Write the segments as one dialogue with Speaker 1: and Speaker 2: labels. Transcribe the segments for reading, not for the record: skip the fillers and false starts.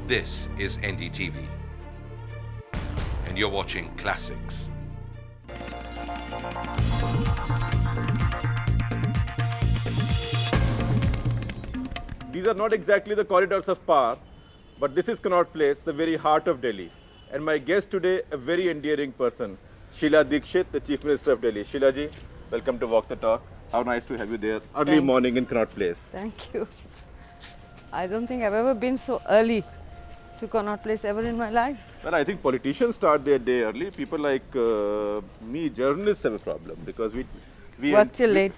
Speaker 1: This is NDTV, and you're watching Classics.
Speaker 2: These are not exactly the corridors of power, but this is Connaught Place, the very heart of Delhi. And my guest today, a very endearing person, Sheila Dikshit, the Chief Minister of Delhi. Sheila ji, welcome to Walk the Talk. How nice to have you there early morning in Connaught Place.
Speaker 3: Thank you. I don't think I've ever been so early to Connaught Place ever in my life.
Speaker 2: Well, I think politicians start their day early. People like me, journalists, have a problem because we
Speaker 3: Work till late.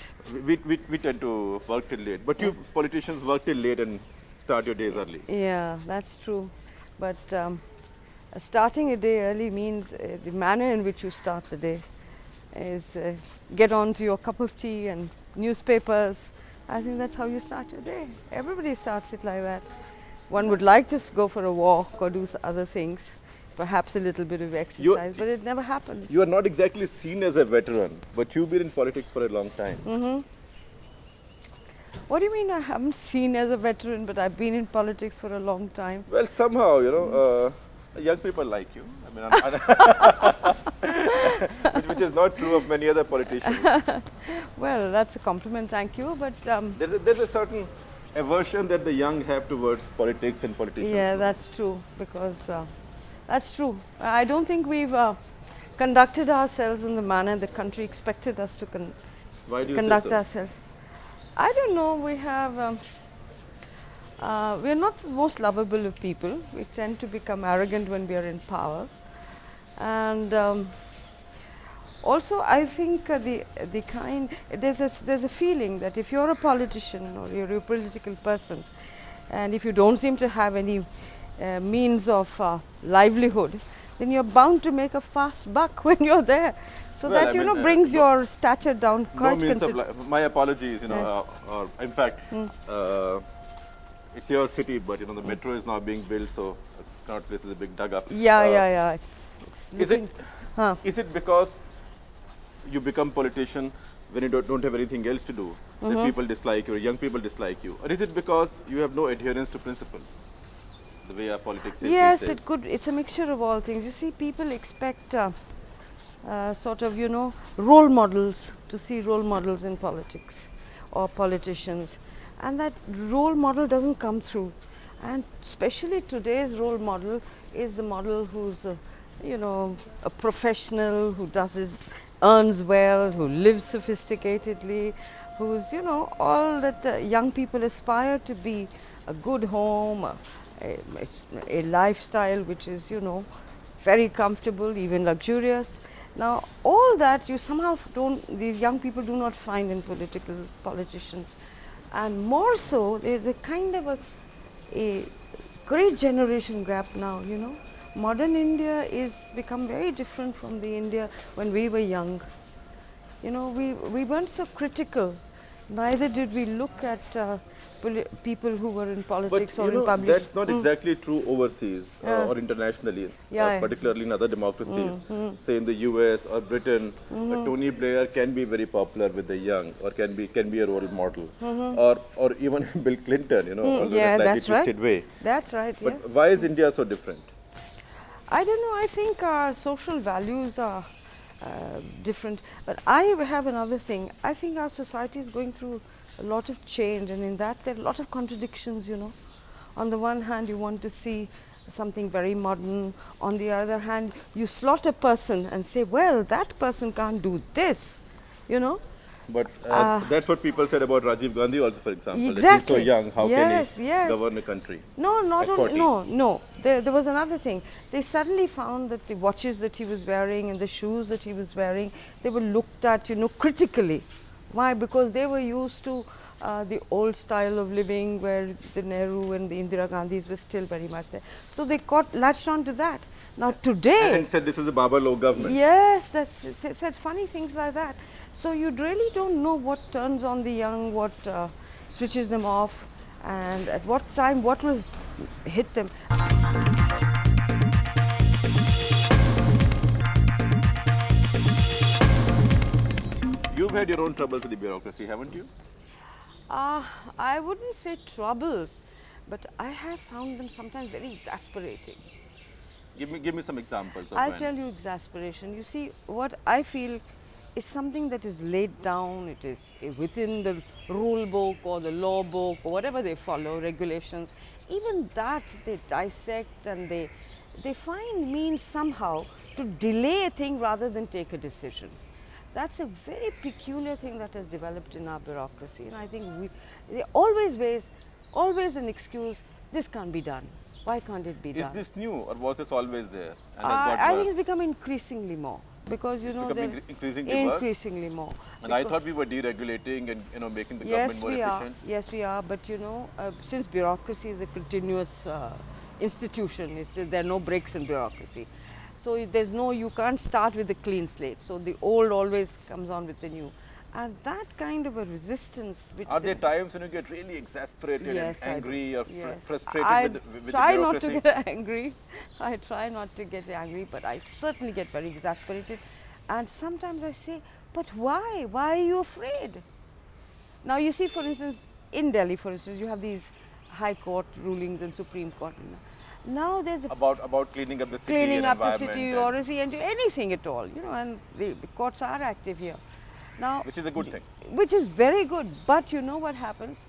Speaker 2: We tend to work till late. But you politicians work till late and start your days early.
Speaker 3: Yeah, that's true. But starting a day early means the manner in which you start the day is get on to your cup of tea and newspapers. I think that's how you start your day. Everybody starts it like that. One would like to go for a walk or do other things, perhaps a little bit of exercise, but it never happens.
Speaker 2: You are not exactly seen as a veteran, but you've been in politics for a long time.
Speaker 3: Mm-hmm. What do you mean I haven't seen as a veteran, but I've been in politics for a long time?
Speaker 2: Well, somehow, you know, young people like you. I mean, which is not true of many other politicians.
Speaker 3: Well, that's a compliment, thank you. But
Speaker 2: there's a certain aversion that the young have towards politics and politicians.
Speaker 3: Yeah, that's true, because that's true. I don't think we've conducted ourselves in the manner the country expected us to conduct ourselves. I don't know, we have, we're not the most lovable of people. We tend to become arrogant when we are in power. And also I think there's a feeling that if you're a politician or you're a political person, and if you don't seem to have any means of livelihood, then you're bound to make a fast buck when you're there. So
Speaker 2: well,
Speaker 3: that, brings your stature down quite considerably.
Speaker 2: My apologies, in fact, it's your city, but, the metro is now being built, so Connaught Place is a big dug up.
Speaker 3: Yeah.
Speaker 2: Is it because you become politician when you don't have anything else to do, that people dislike you, or young people dislike you? Or is it because you have no adherence to principles, the way our politics is?
Speaker 3: Yes, it could. It's a mixture of all things. You see, people expect role models, to see role models in politics or politicians, and that role model doesn't come through. And especially today's role model is the model who's a professional, who earns well, who lives sophisticatedly, who's all that young people aspire to be: a good home, a lifestyle which is very comfortable, even luxurious. Now all that these young people do not find in politicians, and more so there's a kind of a great generation gap now. Modern India is become very different from the India when we were young. We weren't so critical, neither did we look at people who were in politics or in public.
Speaker 2: That's not exactly true overseas or internationally, particularly in other democracies. Say in the US or Britain, Tony Blair can be very popular with the young, or can be a role model, or even Bill Clinton, although in a slightly twisted way.
Speaker 3: That's right.
Speaker 2: But why is India so different?
Speaker 3: I don't know. I think our social values are different. But I have another thing. I think our society is going through a lot of change, and in that there are a lot of contradictions. On the one hand, you want to see something very modern. On the other hand, you slot a person and say, well, that person can't do this.
Speaker 2: But that's what people said about Rajiv Gandhi also, for example.
Speaker 3: Exactly.
Speaker 2: That he's so young, how can he govern a country?
Speaker 3: No, not only, no. There was another thing. They suddenly found that the watches that he was wearing and the shoes that he was wearing, they were looked at, critically. Why? Because they were used to the old style of living where the Nehru and the Indira Gandhis were still very much there. So they latched on to that. Now today...
Speaker 2: And said this is a Baba-Low government.
Speaker 3: Yes, they said funny things like that. So you really don't know what turns on the young, what switches them off, and at what time what will hit them.
Speaker 2: You've had your own troubles with the bureaucracy, haven't you?
Speaker 3: I wouldn't say troubles, but I have found them sometimes very exasperating.
Speaker 2: Give me some examples of
Speaker 3: I'll
Speaker 2: when.
Speaker 3: tell you exasperation. You see, what I feel is something that is laid down, it is within the rule book or the law book or whatever they follow, regulations. Even that they dissect and they find means somehow to delay a thing rather than take a decision. That's a very peculiar thing that has developed in our bureaucracy, and I think they always an excuse, this can't be done. Why can't it be
Speaker 2: Is
Speaker 3: done?
Speaker 2: this new or was this always there and has got
Speaker 3: I think
Speaker 2: worse?
Speaker 3: it's become increasingly more because you know
Speaker 2: becoming
Speaker 3: they're
Speaker 2: increasingly worse?
Speaker 3: increasingly more.
Speaker 2: And I thought we were deregulating and making the
Speaker 3: Yes,
Speaker 2: government more
Speaker 3: we are.
Speaker 2: efficient.
Speaker 3: Yes, we are. But you know, since bureaucracy is a continuous institution, there are no breaks in bureaucracy. So there's no, you can't start with a clean slate. So the old always comes on with the new, and that kind of a resistance. Which
Speaker 2: Are there times when you get really exasperated
Speaker 3: Yes,
Speaker 2: and
Speaker 3: I
Speaker 2: angry
Speaker 3: do.
Speaker 2: or
Speaker 3: Yes.
Speaker 2: frustrated
Speaker 3: I
Speaker 2: with the
Speaker 3: try not
Speaker 2: bureaucracy?
Speaker 3: to get angry. I try not to get angry, but I certainly get very exasperated. And sometimes I say, but why? Why are you afraid? Now you see, for instance, in Delhi, for instance, you have these high court rulings and Supreme Court. Now there's a
Speaker 2: About cleaning up the city
Speaker 3: cleaning
Speaker 2: and
Speaker 3: up the
Speaker 2: environment
Speaker 3: city or anything at all, you know, and the courts are active here. Now,
Speaker 2: which is a good thing.
Speaker 3: which is very good, but you know what happens?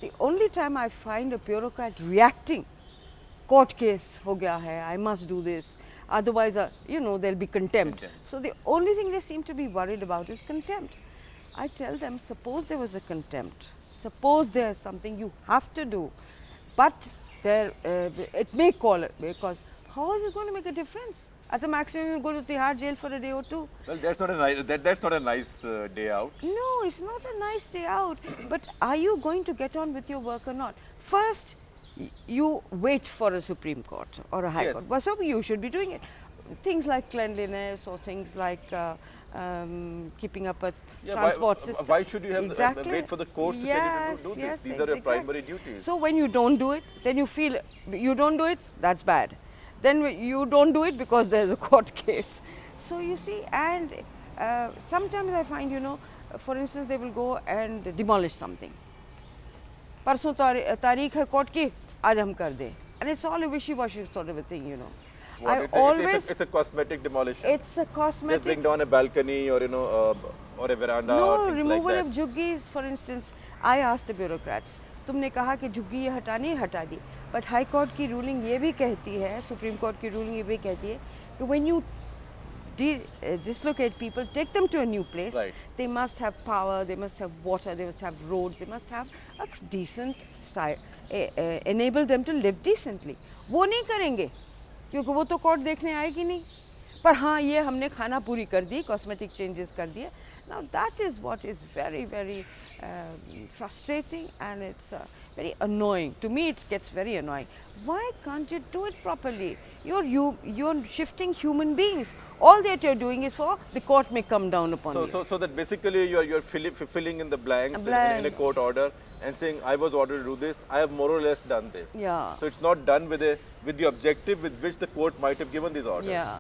Speaker 3: The only time I find a bureaucrat reacting, court case ho gaya hai, I must do this, otherwise, you know, there'll be contempt. So the only thing they seem to be worried about is contempt. I tell them, suppose there was a contempt, suppose there's something you have to do, but there, it may call it, because how is it going to make a difference? At the maximum, you'll go to Tihar jail for a day or two.
Speaker 2: Well, that's not a nice day out.
Speaker 3: No, it's not a nice day out. But are you going to get on with your work or not? First, you wait for a Supreme Court or a High
Speaker 2: Yes.
Speaker 3: Court. Well, so you should be doing it. Things like cleanliness or things like keeping up a transport system.
Speaker 2: Why should you have
Speaker 3: Exactly.
Speaker 2: wait for the courts to tell you to do this?
Speaker 3: Yes,
Speaker 2: These are your
Speaker 3: exactly.
Speaker 2: primary duties.
Speaker 3: So when you don't do it, then you feel you don't do it, that's bad. Then you don't do it because there's a court case. So you see, and sometimes I find, you know, for instance, they will go and demolish something. परसों तारीख है court की, आज हम कर दें. And it's all a wishy-washy sort of a thing, you know.
Speaker 2: It's a cosmetic demolition.
Speaker 3: It's a
Speaker 2: Just
Speaker 3: cosmetic.
Speaker 2: bring down a balcony or or a veranda
Speaker 3: No,
Speaker 2: or things
Speaker 3: removal
Speaker 2: like that.
Speaker 3: of juggies, for instance, I asked the bureaucrats, तुमने कहा कि झुग्गी ये हटानी है, हटा दी. But High Court की ruling ये भी कहती है, Supreme Court की ruling ये भी कहती है कि when you dislocate people, take them to a new place,
Speaker 2: Right.
Speaker 3: they must have power, they must have water, they must have roads, they must have a decent style, enable them to live decently. वो नहीं करेंगे, क्योंकि वो तो court देखने आएगी नहीं. पर हाँ, ये हमने खाना पूरी कर दी, cosmetic changes कर दिए. Now that is what is very, very frustrating, and it's very annoying. To me, it gets very annoying. Why can't you do it properly? You're shifting human beings. All that you're doing is for the court may come down upon you.
Speaker 2: So that basically you're filling in the blanks in a court order and saying, I was ordered to do this, I have more or less done this.
Speaker 3: Yeah.
Speaker 2: So it's not done with the objective with which the court might have given these orders.
Speaker 3: Yeah.